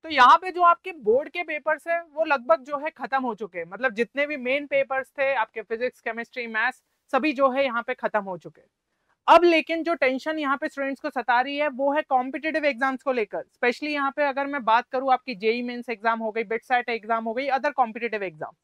तो यहाँ पे जो आपके बोर्ड के पेपर्स है वो लगभग जो है खत्म हो चुके हैं, मतलब जितने भी मेन पेपर्स थे आपके फिजिक्स केमिस्ट्री मैथ्स सभी जो है यहाँ पे खत्म हो चुके हैं। अब लेकिन जो टेंशन यहाँ पे स्टूडेंट्स को सता रही है वो है कॉम्पिटेटिव एग्जाम्स को लेकर, स्पेशली यहाँ पे अगर मैं बात करूँ आपकी जेई मेंस एग्जाम हो गई, बिटसेट एग्जाम हो गई, अदर कॉम्पिटेटिव एग्जाम।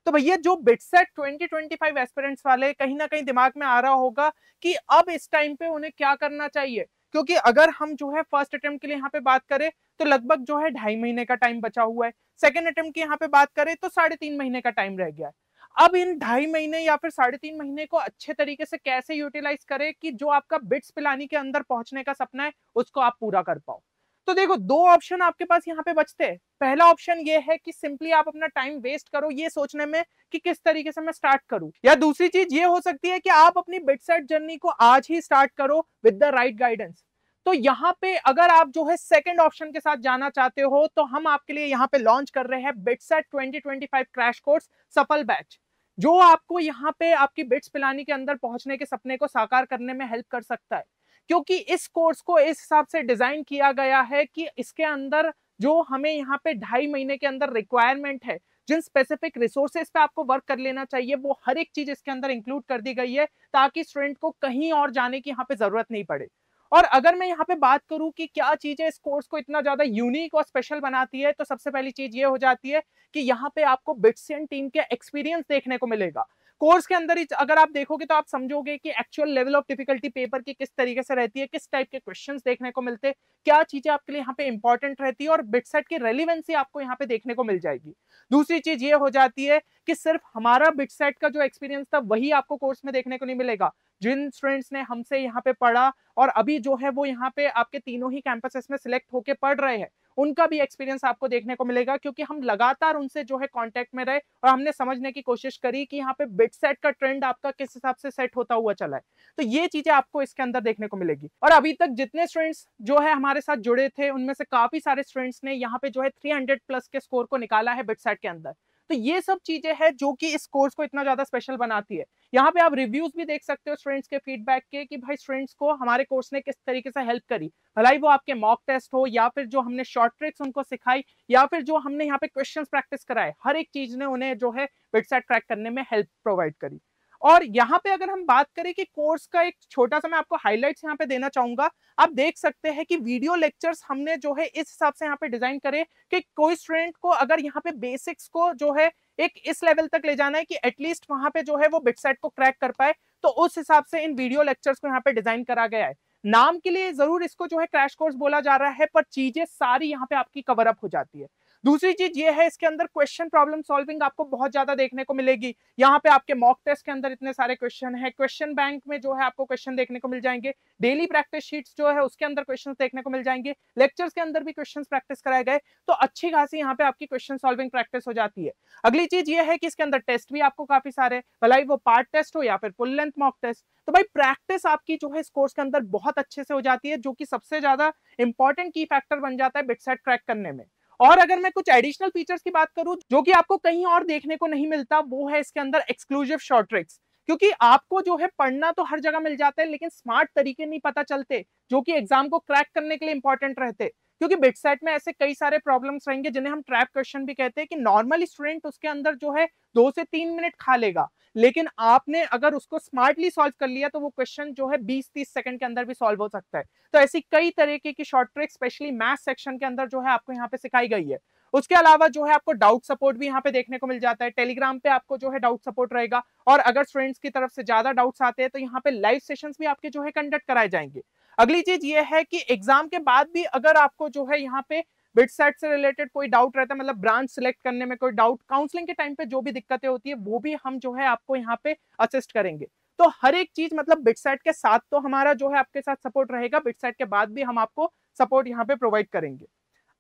तो भैया जो बिटसेट 2025 एस्पिरेंट्स वाले कहीं ना कहीं दिमाग में आ रहा होगा कि अब इस टाइम पे उन्हें क्या करना चाहिए, क्योंकि अगर हम जो है फर्स्ट अटेम्प्ट के लिए यहाँ पे बात करें तो लगभग जो है 2.5 महीने का टाइम बचा हुआ है, सेकंड अटेम्प्ट की यहाँ पे बात करें तो 3.5 महीने का टाइम रह गया है। अब इन 2.5 महीने या फिर 3.5 महीने को अच्छे तरीके से कैसे यूटिलाइज करें कि जो आपका बिट्स पिलानी के अंदर पहुंचने का सपना है उसको आप पूरा कर पाओ। तो देखो दो ऑप्शन आपके पास यहाँ पे बचते हैं। पहला ऑप्शन ये है कि सिंपली आप अपना टाइम वेस्ट करो ये सोचने में कि किस तरीके से मैं स्टार्ट करूं, या दूसरी चीज ये हो सकती है कि आप अपनी बिटसेट जर्नी को आज ही स्टार्ट करो विद द राइट गाइडेंस। तो यहाँ पे अगर आप जो है सेकंड ऑप्शन के साथ जाना चाहते हो तो हम आपके लिए यहाँ पे लॉन्च कर रहे हैं बिटसेट 2025 क्रैश कोर्स सफल बैच, जो आपको यहाँ पे आपकी बिट्स पिलानी के अंदर पहुंचने के सपने को साकार करने में हेल्प कर सकता है। क्योंकि इस कोर्स को इस हिसाब से डिजाइन किया गया है कि इसके अंदर जो हमें यहाँ पे 2.5 महीने के अंदर रिक्वायरमेंट है, जिन स्पेसिफिक रिसोर्सेज पे आपको वर्क कर लेना चाहिए, वो हर एक चीज इसके अंदर इंक्लूड कर दी गई है ताकि स्टूडेंट को कहीं और जाने की यहाँ पे जरूरत नहीं पड़े। और अगर मैं यहाँ पे बात करूं कि क्या चीजें इस कोर्स को इतना ज्यादा यूनिक और स्पेशल बनाती है, तो सबसे पहली चीज ये हो जाती है कि यहाँ पे आपको बिट्सियन टीम के एक्सपीरियंस देखने को मिलेगा। कोर्स के अंदर ही अगर आप देखोगे तो आप समझोगे कि actual level of difficulty paper की किस तरीके से रहती है, किस टाइप के क्वेश्चंस देखने को मिलते हैं, क्या चीजें आपके लिए यहाँ पे इंपॉर्टेंट रहती है, और बिटसेट की रेलिवेंसी आपको यहाँ पे देखने को मिल जाएगी। दूसरी चीज ये हो जाती है कि सिर्फ हमारा बिटसेट का जो एक्सपीरियंस था वही आपको कोर्स में देखने को नहीं मिलेगा। जिन स्टूडेंट्स ने हमसे यहाँ पे पढ़ा और अभी जो है वो यहाँ पे आपके तीनों ही कैंपसेस में सिलेक्ट होके पढ़ रहे हैं, उनका भी एक्सपीरियंस आपको देखने को मिलेगा, क्योंकि हम लगातार उनसे जो है कांटेक्ट में रहे और हमने समझने की कोशिश करी कि यहाँ पे बिटसेट का ट्रेंड आपका किस हिसाब से सेट होता हुआ चला है। तो ये चीजें आपको इसके अंदर देखने को मिलेगी। और अभी तक जितने स्टूडेंट्स जो है हमारे साथ जुड़े थे उनमें से काफी सारे स्टूडेंट्स ने यहाँ पे जो है 300+ के स्कोर को निकाला है बिटसेट के अंदर। तो ये सब चीजें हैं जो कि इस कोर्स को इतना ज्यादा स्पेशल बनाती है। यहाँ पे आप रिव्यूज भी देख सकते हो स्टूडेंट्स के फीडबैक के कि भाई स्टूडेंट्स को हमारे कोर्स ने किस तरीके से हेल्प करी, भलाई वो आपके मॉक टेस्ट हो या फिर जो हमने शॉर्ट ट्रिक्स उनको सिखाई या फिर जो हमने यहाँ पे क्वेश्चंस प्रैक्टिस कराए, हर एक चीज ने उन्हें जो है बिटसेट क्रैक करने में हेल्प प्रोवाइड करी। और यहाँ पे अगर हम बात करें कि कोर्स का एक छोटा सा मैं आपको हाइलाइट्स यहाँ पे देना चाहूंगा, आप देख सकते हैं कि वीडियो लेक्चर्स हमने जो है इस हिसाब से यहाँ पे डिजाइन करे कि कोई स्टूडेंट को अगर यहाँ पे बेसिक्स को जो है एक इस लेवल तक ले जाना है कि एटलीस्ट वहां पे जो है वो बिटसेट को क्रैक कर पाए, तो उस हिसाब से इन वीडियो लेक्चर्स को यहाँ पे डिजाइन करा गया है। नाम के लिए जरूर इसको जो है क्रैश कोर्स बोला जा रहा है, पर चीजें सारी यहाँ पे आपकी कवर अप हो जाती है। दूसरी चीज ये है इसके अंदर क्वेश्चन प्रॉब्लम सॉल्विंग आपको बहुत ज्यादा देखने को मिलेगी। यहाँ पे आपके मॉक टेस्ट के अंदर इतने सारे क्वेश्चन है, क्वेश्चन बैंक में जो है आपको क्वेश्चन देखने को मिल जाएंगे, डेली प्रैक्टिस शीट्स जो है उसके अंदर क्वेश्चन देखने को मिल जाएंगे, लेक्चर्स के अंदर भी क्वेश्चन प्रैक्टिस कराए गए, तो अच्छी खासी यहाँ पे आपकी क्वेश्चन सॉल्विंग प्रैक्टिस हो जाती है। अगली चीज ये है कि इसके अंदर टेस्ट भी आपको काफी सारे, भलाई वो पार्ट टेस्ट हो या फिर फुल लेंथ मॉक टेस्ट, तो भाई प्रैक्टिस आपकी जो है इस कोर्स के अंदर बहुत अच्छे से हो जाती है, जो कि सबसे ज्यादा इंपॉर्टेंट की फैक्टर बन जाता है बिटसेट क्रैक करने में। और अगर मैं कुछ एडिशनल फीचर्स की बात करूं जो कि आपको कहीं और देखने को नहीं मिलता, वो है इसके अंदर एक्सक्लूसिव शॉर्ट ट्रिक्स। क्योंकि आपको जो है पढ़ना तो हर जगह मिल जाता है, लेकिन स्मार्ट तरीके नहीं पता चलते जो कि एग्जाम को क्रैक करने के लिए इंपॉर्टेंट रहते। क्योंकि बिटसेट में ऐसे कई सारे प्रॉब्लम्स रहेंगे जिन्हें हम ट्रैप क्वेश्चन भी कहते हैं, कि नॉर्मली स्टूडेंट उसके अंदर जो है 2 से 3 मिनट खा लेगा, लेकिन आपने अगर उसको स्मार्टली सॉल्व कर लिया तो वो क्वेश्चन जो है 20-30 सेकंड के अंदर भी सॉल्व हो सकता है। तो ऐसी कई तरीके की short trick specially math section के अंदर जो है आपको यहाँ पे सिखाई गई है। उसके अलावा जो है आपको डाउट सपोर्ट भी यहाँ पे देखने को मिल जाता है, टेलीग्राम पे आपको जो है डाउट सपोर्ट रहेगा, और अगर स्टूडेंट्स की तरफ से ज्यादा डाउट्स आते हैं तो यहाँ पे लाइव सेशंस भी आपके जो है कंडक्ट कराए जाएंगे। अगली चीज ये है कि एग्जाम के बाद भी अगर आपको जो है यहाँ पे बिटसेट से रिलेटेड कोई डाउट रहता है, मतलब ब्रांच सिलेक्ट करने में कोई डाउट, काउंसलिंग के टाइम पे जो भी दिक्कतें होती है वो भी हम जो है आपको यहाँ पे असिस्ट करेंगे। तो हर एक चीज मतलब बिटसेट के साथ तो हमारा जो है आपके साथ सपोर्ट रहेगा, बिटसेट के बाद भी हम आपको सपोर्ट यहाँ पे प्रोवाइड करेंगे।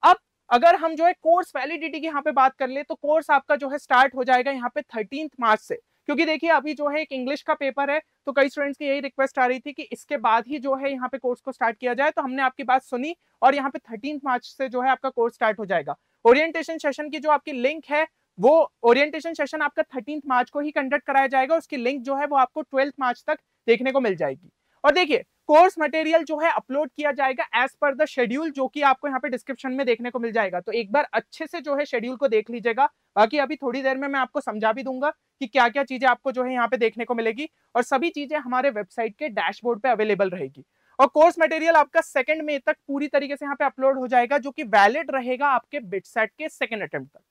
अब अगर हम जो है कोर्स वैलिडिटी की यहाँ पे बात कर ले, तो कोर्स आपका जो है स्टार्ट हो जाएगा यहाँ पे 13 मार्च से। क्योंकि देखिए अभी जो है एक इंग्लिश का पेपर है, तो कई स्टूडेंट्स की यही रिक्वेस्ट आ रही थी कि इसके बाद ही जो है यहाँ पे कोर्स को स्टार्ट किया जाए, तो हमने आपकी बात सुनी और यहाँ पे 13 मार्च से जो है आपका कोर्स स्टार्ट हो जाएगा। ओरिएंटेशन सेशन की जो आपकी लिंक है, वो ओरिएंटेशन सेशन आपका 13 मार्च को ही कंडक्ट कराया जाएगा, उसकी लिंक जो है वो आपको 12 मार्च तक देखने को मिल जाएगी। और देखिए कोर्स मटेरियल जो है अपलोड किया जाएगा एज पर द शेड्यूल, जो कि आपको यहाँ पे डिस्क्रिप्शन में देखने को मिल जाएगा। तो एक बार अच्छे से जो है शेड्यूल को देख लीजिएगा। बाकी अभी थोड़ी देर में मैं आपको समझा भी दूंगा कि क्या क्या चीजें आपको जो है यहाँ पे देखने को मिलेगी, और सभी चीजें हमारे वेबसाइट के डैशबोर्ड पे अवेलेबल रहेगी। और कोर्स मटेरियल आपका 2 मई तक पूरी तरीके से यहाँ पे अपलोड हो जाएगा, जो कि वैलिड रहेगा आपके बिटसेट के 2nd अटेम्प्ट तक।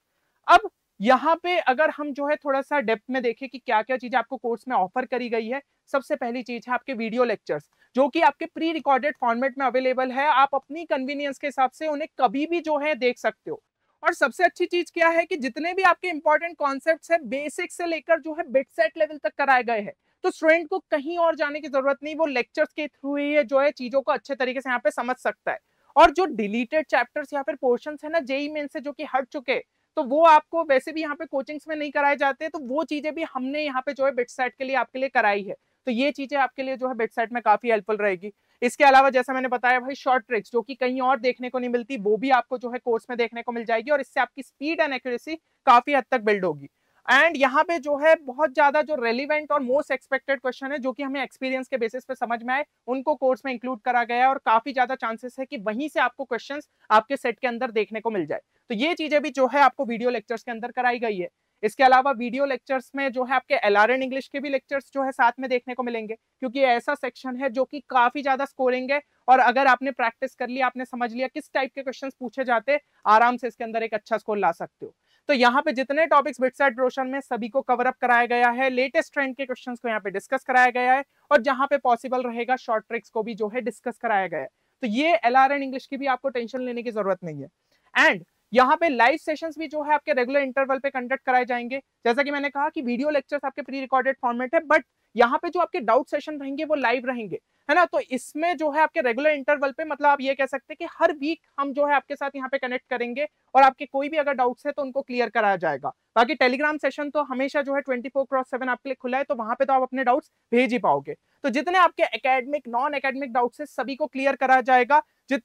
अब यहाँ पे अगर हम जो है थोड़ा सा डेप्थ में देखें कि क्या क्या चीजें आपको कोर्स में ऑफर करी गई है, सबसे पहली चीज है आपके वीडियो लेक्चर्स, जो कि आपके प्री रिकॉर्डेड फॉर्मेट में अवेलेबल है। आप अपनी कन्वीनियंस के हिसाब से उन्हें कभी भी जो है देख सकते हो। और सबसे अच्छी चीज क्या है कि जितने भी आपके इंपॉर्टेंट कॉन्सेप्ट्स है बेसिक से लेकर जो है बिटसेट लेवल तक कराए गए हैं, तो स्टूडेंट को कहीं और जाने की जरूरत नहीं, वो लेक्चर्स के थ्रू ही जो है चीजों को अच्छे तरीके से यहाँ पे समझ सकता है। और जो डिलीटेड चैप्टर्स या फिर पोर्शंस है ना जेईई मेन से जो कि हट चुके, तो वो आपको वैसे भी यहाँ पे कोचिंग्स में नहीं कराए जाते, तो वो चीजें भी हमने यहाँ पे जो है बिटसेट के लिए आपके लिए कराई है। तो ये चीजें आपके लिए जो है बिटसेट में काफी हेल्पफुल रहेगी। इसके अलावा जैसा मैंने बताया भाई, शॉर्ट ट्रिक्स जो कि कहीं और देखने को नहीं मिलती, वो भी आपको जो है कोर्स में देखने को मिल जाएगी, और इससे आपकी स्पीड एंड एक्यूरेसी काफी हद तक बिल्ड होगी। एंड यहाँ पे जो है बहुत ज्यादा जो रेलिवेंट और मोस्ट एक्सपेक्टेड क्वेश्चन है, जो कि हमें एक्सपीरियंस के बेसिस पे समझ में आए, उनको कोर्स में इंक्लूड करा गया है, और काफी ज्यादा चांसेस है कि वहीं से आपको क्वेश्चंस आपके सेट के अंदर देखने को मिल जाए। तो ये चीजें भी जो है आपको वीडियो लेक्चर्स के अंदर कराई गई है। इसके अलावा वीडियो लेक्चर्स में जो है आपके LRN इंग्लिश के भी लेक्चर्स जो है साथ में देखने को मिलेंगे, क्योंकि ऐसा सेक्शन है जो कि काफी ज्यादा स्कोरिंग है, और अगर आपने प्रैक्टिस कर लिया, आपने समझ लिया किस टाइप के क्वेश्चंस पूछे जाते, आराम से इसके अंदर एक अच्छा स्कोर ला सकते हो। तो यहाँ पे जितने टॉपिक्स बिटसेट ब्रोशर में सभी को कवर अप कराया गया है, लेटेस्ट ट्रेंड के क्वेश्चंस को यहाँ पे डिस्कस कराया गया है, और जहाँ पे पॉसिबल रहेगा शॉर्ट ट्रिक्स को भी जो है डिस्कस कराया गया है। तो ये LRN इंग्लिश की भी आपको टेंशन लेने की जरूरत नहीं है। एंड यहाँ पे लाइव सेशंस भी जो है आपके रेगुलर इंटरवल पे कंडक्ट कराए जाएंगे। जैसा कि मैंने कहा कि वीडियो लेक्चर्स आपके प्री रिकॉर्डेड फॉर्मेट है, बट यहाँ पे जो आपके डाउट सेशन रहेंगे वो लाइव रहेंगे, है ना। तो इसमें जो है आपके रेगुलर इंटरवल पे, मतलब आप ये कह सकते हैं कि हर वीक हम जो है आपके साथ यहाँ पे कनेक्ट करेंगे, और आपके कोई भी अगर डाउट्स है तो उनको क्लियर कराया जाएगा। बाकी टेलीग्राम सेशन तो हमेशा जो है 24/7 आपके लिए खुला है, तो वहां पे तो आप अपने डाउट्स भेज ही पाओगे। तो जितने आपके एकेडमिक नॉन एकेडमिक डाउट्स है सभी को क्लियर कराया जाएगा।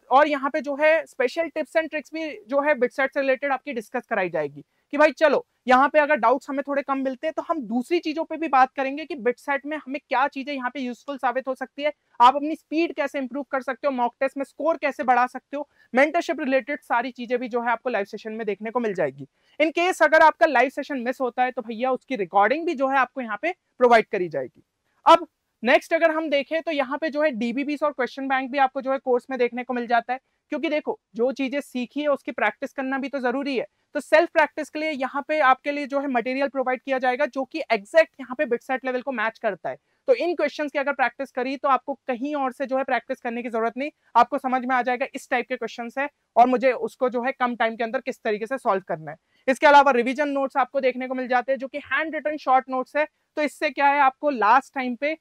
और यहाँ पे जो है स्पेशल टिप्स एंड ट्रिक्स भी जो है बिटसेट से रिलेटेड आपकी डिस्कस कराई जाएगी, कि भाई चलो यहाँ पे अगर डाउट्स हमें थोड़े कम मिलते हैं तो हम दूसरी चीजों पे भी बात करेंगे कि बिटसेट में हमें क्या चीजें यहाँ पे यूजफुल साबित हो सकती है, आप अपनी स्पीड कैसे इंप्रूव कर सकते हो, मॉक टेस्ट में स्कोर कैसे बढ़ा सकते हो, मेंटरशिप रिलेटेड सारी चीजें भी जो है आपको लाइव सेशन में देखने को मिल जाएगी। इन केस अगर आपका लाइव सेशन मिस होता है तो भैया उसकी रिकॉर्डिंग भी जो है आपको यहाँ पे प्रोवाइड करी जाएगी। अब नेक्स्ट अगर हम देखें तो यहाँ पे जो है डीबीबीस और क्वेश्चन बैंक भी आपको जो है कोर्स में देखने को मिल जाता है, क्योंकि देखो जो चीजें सीखी है उसकी प्रैक्टिस करना भी तो जरूरी है। तो सेल्फ प्रैक्टिस के लिए यहाँ पे आपके लिए जो है मटेरियल प्रोवाइड किया जाएगा, जो कि एग्जैक्ट यहाँ पे बिटसेट लेवल को मैच करता है। तो इन क्वेश्चंस की अगर प्रैक्टिस करी तो आपको कहीं और से जो है प्रैक्टिस करने की जरूरत नहीं, आपको समझ में आ जाएगा इस टाइप के क्वेश्चंस है और मुझे उसको जो है कम टाइम के अंदर किस तरीके से सॉल्व करना है। इसके अलावा रिवीजन नोट्स आपको देखने को मिल जाते हैं, जो कि हैंड रिटन शॉर्ट नोट्स है। तो इससे क्या है, आपको लास्ट टाइम पे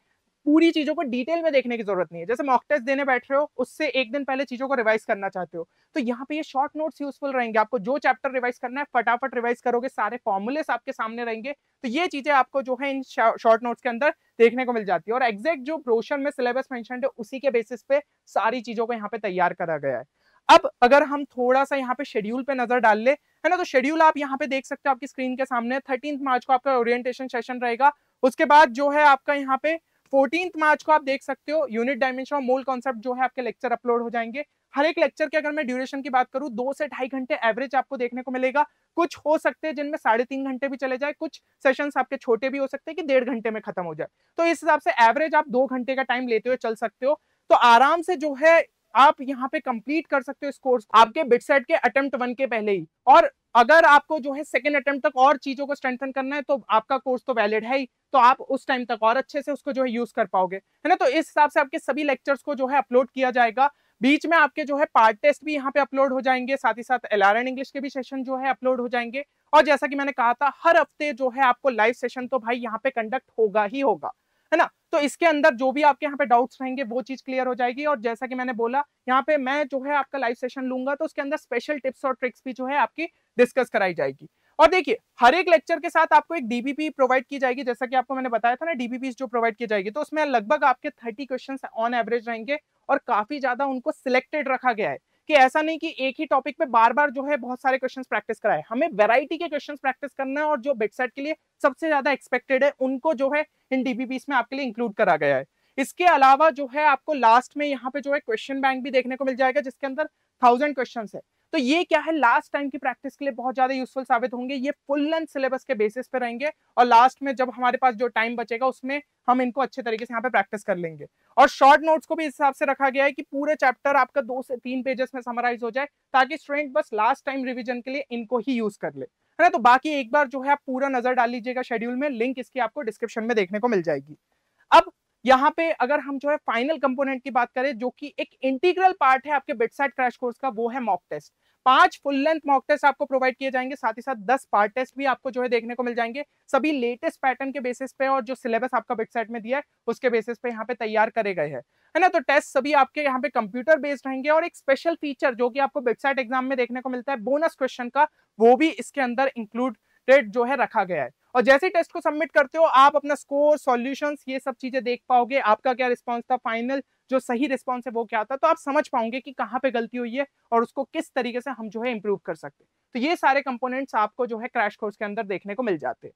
पूरी चीजों को डिटेल में देखने की जरूरत नहीं है। जैसे मॉक टेस्ट देने बैठ रहे हो, उससे एक दिन पहले चीजों को रिवाइज करना चाहते हो, तो यहाँ पे ये शॉर्ट नोट्स यूजफुल रहेंगे। आपको जो चैप्टर रिवाइज करना है फटाफट रिवाइज करोगे, सारे फॉर्मूलेस आपके सामने रहेंगे। तो ये चीजें आपको जो है इन शॉर्ट नोट्स के अंदर देखने को मिल जाती है, और एग्जैक्ट जो ब्रोशर में सिलेबस मेंशन्ड है उसी के बेसिस पे सारी चीजों को यहाँ पे तैयार करा गया है। अब अगर हम थोड़ा सा यहाँ पे शेड्यूल पे नजर डाल ले, है ना, तो शेड्यूल आप यहाँ पे देख सकते हो आपकी स्क्रीन के सामने। 13 मार्च को आपका ओरिएंटेशन सेशन रहेगा। उसके बाद जो है आपका यहाँ पे 14 मार्च को आप देख सकते हो यूनिट डायमेंशन और मोल कॉन्सेप्ट जो है आपके लेक्चर अपलोड हो जाएंगे। हर एक लेक्चर के अगर मैं ड्यूरेशन की बात करूं 2 से 2.5 घंटे एवरेज आपको देखने को मिलेगा। कुछ हो सकते हैं जिनमें 3.5 घंटे भी चले जाए, कुछ सेशंस आपके छोटे भी हो सकते हैं कि 1.5 घंटे में खत्म हो जाए। तो इस हिसाब से एवरेज आप 2 घंटे का टाइम लेते हुए चल सकते हो। तो आराम से जो है आप यहाँ पे कंप्लीट कर सकते हो इस कोर्स आपके बिटसेट के अटेम्प्ट 1 के पहले ही। और अगर आपको जो है सेकंड अटेम्प्ट तक और चीजों को स्ट्रेंथन करना है तो आपका कोर्स तो वैलिड है ही, तो आप उस टाइम तक और अच्छे से उसको जो है यूज कर पाओगे, है ना। तो इस हिसाब से आपके सभी लेक्चर्स को जो है अपलोड किया जाएगा। बीच में आपके जो है पार्ट टेस्ट भी यहाँ पे अपलोड हो जाएंगे, साथ ही साथ LRN इंग्लिश के भी सेशन जो है अपलोड हो जाएंगे। और जैसा कि मैंने कहा था हर हफ्ते जो है आपको लाइव सेशन तो भाई यहाँ पे कंडक्ट होगा ही होगा, है ना। तो इसके अंदर जो भी आपके यहाँ पे डाउट्स रहेंगे वो चीज क्लियर हो जाएगी। और जैसा कि मैंने बोला यहाँ पे मैं जो है आपका लाइव सेशन लूंगा तो उसके अंदर स्पेशल टिप्स और ट्रिक्स भी जो है आपकी डिस्कस कराई जाएगी। और देखिए हर एक लेक्चर के साथ आपको एक डीबीपी प्रोवाइड की जाएगी, जैसा कि आपको मैंने बताया था ना डीबीपी जो प्रोवाइड की जाएगी, तो उसमें लगभग आपके 30 क्वेश्चन ऑन एवरेज रहेंगे और काफी ज्यादा उनको सिलेक्टेड रखा गया है कि ऐसा नहीं कि एक ही टॉपिक पे बार बार जो है बहुत सारे क्वेश्चंस प्रैक्टिस कराए। हमें वैरायटी के क्वेश्चंस प्रैक्टिस करना है और जो बिटसेट के लिए सबसे ज्यादा एक्सपेक्टेड है उनको जो है इन डीबीपीस में आपके लिए इंक्लूड करा गया है। इसके अलावा जो है आपको लास्ट में यहाँ पे जो है क्वेश्चन बैंक भी देखने को मिल जाएगा, जिसके अंदर 1000 क्वेश्चन है। तो ये क्या है, लास्ट टाइम की प्रैक्टिस के लिए बहुत ज्यादा यूजफुल साबित होंगे। ये फुल लेंथ सिलेबस के बेसिस पे रहेंगे और लास्ट में जब हमारे पास जो टाइम बचेगा उसमें हम इनको अच्छे तरीके से यहाँ पे प्रैक्टिस कर लेंगे। और शॉर्ट नोट्स को भी इस हिसाब से रखा गया है कि पूरे चैप्टर आपका 2 से 3 पेजेस में समराइज हो जाए, ताकि स्टूडेंट बस लास्ट टाइम रिविजन के लिए इनको ही यूज कर ले, है ना। तो बाकी एक बार जो है आप पूरा नजर डाल लीजिएगा शेड्यूल में, लिंक इसकी आपको डिस्क्रिप्शन में देखने को मिल जाएगी। अब यहाँ पे अगर हम जो है फाइनल कंपोनेंट की बात करें, जो कि एक इंटीग्रल पार्ट है आपके बिटसेट क्रैश कोर्स का, वो है mock test. 5 full length mock test आपको प्रोवाइड किए जाएंगे, साथ ही साथ 10 पार्ट टेस्ट भी आपको जो है देखने को मिल जाएंगे, सभी लेटेस्ट पैटर्न के बेसिस पे और जो सिलेबस आपका बिटसेट में दिया है उसके बेसिस पे यहाँ पे तैयार करे गए हैं, है ना। तो टेस्ट सभी आपके यहाँ पे कंप्यूटर बेस्ड रहेंगे और एक स्पेशल फीचर जो कि आपको बिटसेट एग्जाम में देखने को मिलता है बोनस क्वेश्चन का, वो भी इसके अंदर इंक्लूडेड जो है रखा गया है। और जैसे टेस्ट को सबमिट करते हो आप अपना स्कोर, सॉल्यूशंस, ये सब चीजें देख पाओगे, आपका क्या रिस्पांस था, फाइनल जो सही रिस्पांस है वो क्या था, तो आप समझ पाओगे कि कहाँ पे गलती हुई है और उसको किस तरीके से हम जो है इंप्रूव कर सकते हैं। तो ये सारे कंपोनेंट्स आपको जो है क्रैश कोर्स के अंदर देखने को मिल जाते हैं।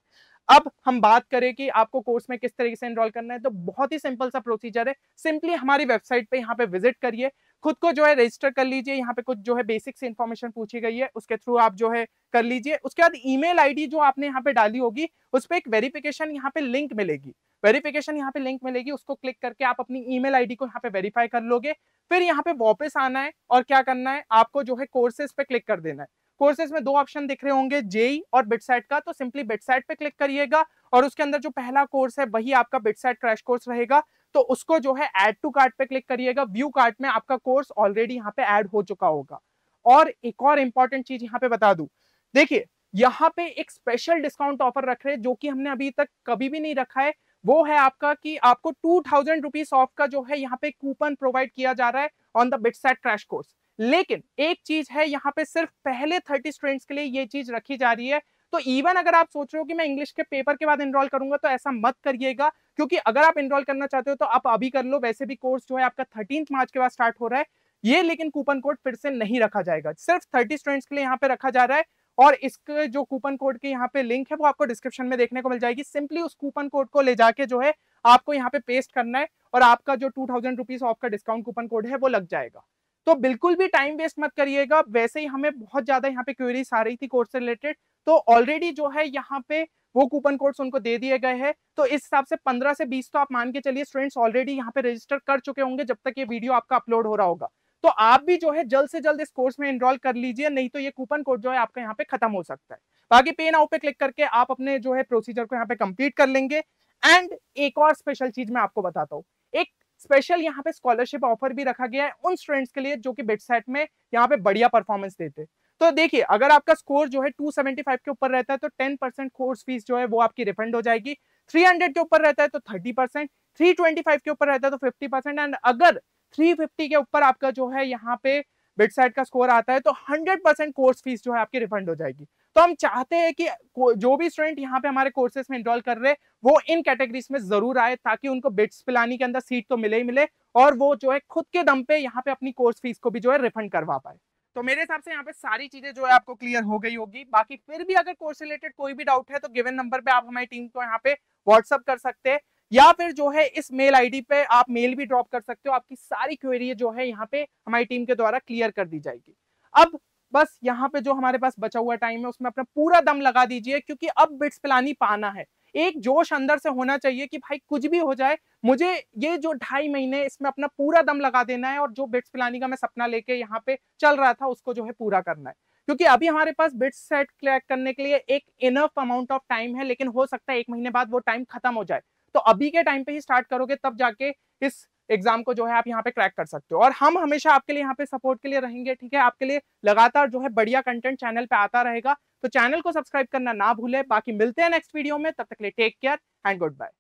अब हम बात करें कि आपको कोर्स में किस तरीके से एनरोल करना है, तो बहुत ही सिंपल सा प्रोसीजर है। सिंपली हमारी वेबसाइट पे यहाँ पे विजिट करिए, खुद को जो है रजिस्टर कर लीजिए, यहाँ पे कुछ जो है बेसिक से इन्फॉर्मेशन पूछी गई है उसके थ्रू आप जो है कर लीजिए। उसके बाद ईमेल आईडी जो आपने यहाँ पे डाली होगी उस पर एक वेरिफिकेशन यहाँ पे लिंक मिलेगी, वेरिफिकेशन यहाँ पे लिंक मिलेगी, उसको क्लिक करके आप अपनी ईमेल आईडी को यहाँ पे वेरीफाई कर लोगे। फिर यहाँ पे वापस आना है और क्या करना है, आपको जो है कोर्सेज पे क्लिक कर देना है। कोर्सेज में 2 ऑप्शन दिख रहे होंगे, जेई और बिटसेट का, तो सिंपली बिटसेट पे क्लिक करिएगा और उसके अंदर जो पहला कोर्स है वही आपका बिटसेट क्रैश कोर्स रहेगा, तो उसको जो है ऐड टू कार्ट पे क्लिक करिएगा। व्यू कार्ट में आपका कोर्स ऑलरेडी यहाँ पे ऐड हो चुका होगा। और एक और इंपॉर्टेंट चीज यहाँ पे बता दूं, देखिए यहाँ पे एक स्पेशल डिस्काउंट ऑफर रख रहे हैं जो कि हमने अभी तक कभी भी नहीं रखा है, वो है आपका कि आपको 2000 रुपीज ऑफ का जो है यहाँ पे कूपन प्रोवाइड किया जा रहा है on the BITSAT crash course. लेकिन एक चीज है, यहाँ पे सिर्फ पहले 30 स्टूडेंट्स के लिए ये चीज रखी जा रही है। तो इवन अगर आप सोच रहे हो कि मैं इंग्लिश के पेपर के बाद एनरोल करूंगा, तो ऐसा मत करिएगा, क्योंकि अगर आप एनरोल करना चाहते हो तो आप अभी कर लो। वैसे भी कोर्स जो है आपका 13 मार्च के बाद स्टार्ट हो रहा है ये, लेकिन कूपन कोड फिर से नहीं रखा जाएगा, सिर्फ 30 स्टूडेंट्स के लिए यहाँ पे रखा जा रहा है। और इसके जो कूपन कोड की यहाँ पे लिंक है वो आपको डिस्क्रिप्शन में देखने को मिल जाएगी। सिंपली उस कूपन कोड को ले जाके जो है आपको यहाँ पे पेस्ट करना है और आपका जो 2000 रुपीज ऑफ का डिस्काउंट कूपन कोड है वो लग जाएगा। तो बिल्कुल भी टाइम वेस्ट मत करिएगा। वैसे ही हमें बहुत ज्यादा यहाँ पे क्वेरीज आ रही थी कोर्स से रिलेटेड, तो ऑलरेडी जो है यहाँ पे वो कूपन कोड्स उनको दे दिए गए हैं। तो इस हिसाब से 15 से 20 तो आप मान के चलिए स्टूडेंट्स ऑलरेडी यहाँ पे रजिस्टर कर चुके होंगे जब तक ये वीडियो आपका अपलोड हो रहा होगा। तो आप भी जो है जल्द से जल्द इस कोर्स में एनरोल कर लीजिए, नहीं तो ये कूपन कोड जो है आपका यहाँ पे खत्म हो सकता है। बाकी पे नाउ पे क्लिक करके आप अपने जो है प्रोसीजर को यहाँ पे कंप्लीट कर लेंगे। एंड एक और स्पेशल चीज मैं आपको बताता हूँ, एक स्पेशल यहाँ पे स्कॉलरशिप ऑफर भी रखा गया है उन स्टूडेंट्स के लिए जो कि बिटसेट में यहाँ पे बढ़िया परफॉर्मेंस देते। तो देखिए अगर आपका स्कोर जो है 275 के ऊपर रहता है तो 10% कोर्स फीस जो है वो आपकी रिफंड हो जाएगी, 300 के ऊपर रहता है तो 30%, 325 के ऊपर रहता है तो 50%, एंड अगर 350 के ऊपर आपका जो है यहाँ पे बिटसेट का स्कोर आता है तो 100% कोर्स फीस जो है आपकी रिफंड हो जाएगी। तो हम चाहते हैं कि जो भी स्टूडेंट यहाँ पे हमारे कोर्सेज में एनरोल कर रहे हैं वो इन कैटेगरीज में जरूर आए, ताकि उनको बिट्स पिलानी के अंदर सीट तो मिले ही मिले और वो जो है खुद के दम पे यहाँ पे अपनी कोर्स फीस को भी जो है रिफंड करवा पाए। तो मेरे हिसाब से यहाँ पे सारी चीजें जो है आपको क्लियर हो गई होगी। बाकी फिर भी अगर कोर्स रिलेटेड कोई भी डाउट है तो गिवन नंबर पे आप हमारी टीम को यहाँ पे व्हाट्सअप कर सकते हैं, या फिर जो है इस मेल आईडी पे आप मेल भी ड्रॉप कर सकते हो। आपकी सारी क्वेरी जो है यहाँ पे हमारी टीम के द्वारा क्लियर कर दी जाएगी। अब बस यहाँ पे जो हमारे पास बचा हुआ टाइम है उसमें अपना पूरा दम लगा दीजिए, क्योंकि अब बिट्स पिलानी पाना है। एक जोश अंदर से होना चाहिए कि भाई कुछ भी हो जाए मुझे ये जो 2.5 महीने इसमें अपना पूरा दम लगा देना है और जो बिट्स पिलानी का मैं सपना लेके यहाँ पे चल रहा था उसको जो है पूरा करना है। क्योंकि अभी हमारे पास बिट्स सेट क्रैक करने के लिए एक इनफ अमाउंट ऑफ टाइम है, लेकिन हो सकता है 1 महीने बाद वो टाइम खत्म हो जाए। तो अभी के टाइम पे ही स्टार्ट करोगे तब जाके इस एग्जाम को जो है आप यहाँ पे क्रैक कर सकते हो। और हम हमेशा आपके लिए यहाँ पे सपोर्ट के लिए रहेंगे, ठीक है। आपके लिए लगातार जो है बढ़िया कंटेंट चैनल पे आता रहेगा, तो चैनल को सब्सक्राइब करना ना भूले। बाकी मिलते हैं नेक्स्ट वीडियो में, तब तक के लिए take care and good bye.